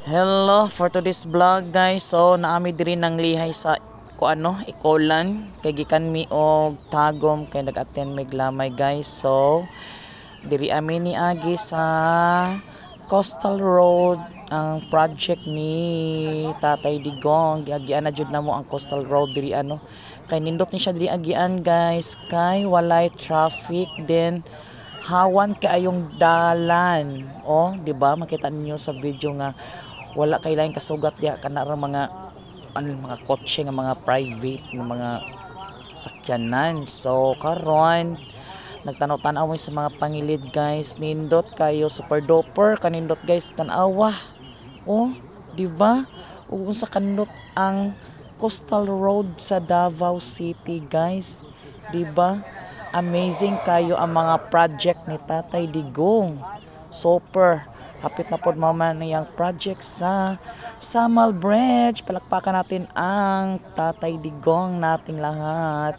Hello for today's vlog guys. So naami diri nang lihay sa Ikolan kay gikan mi og tagom kay nag-attend mig lamay guys. So diri ami ni agi sa Coastal Road ang project ni Tatay Digong. Giagian na jud namo ang Coastal Road diri kay nindot ni siya diri agian guys kay walay traffic then hawan kaayong dalan. Oh, di ba? Makita ninyo sa video nga wala kay lain kasugat diha kana ra mga mga kotse nga mga private nga mga sakyanan. So karon nagtanaw-tanaw mi sa mga pangilid guys, nindot kayo super duper kanindot guys tan-awa. Oh, di ba? Ug unsa kanindot ang Coastal Road sa Davao City guys, di ba? Amazing kayo ang mga project ni Tatay Digong. Super hapit na pod mama niyang project sa Samal Bridge. Palakpakan natin ang Tatay Digong nating lahat.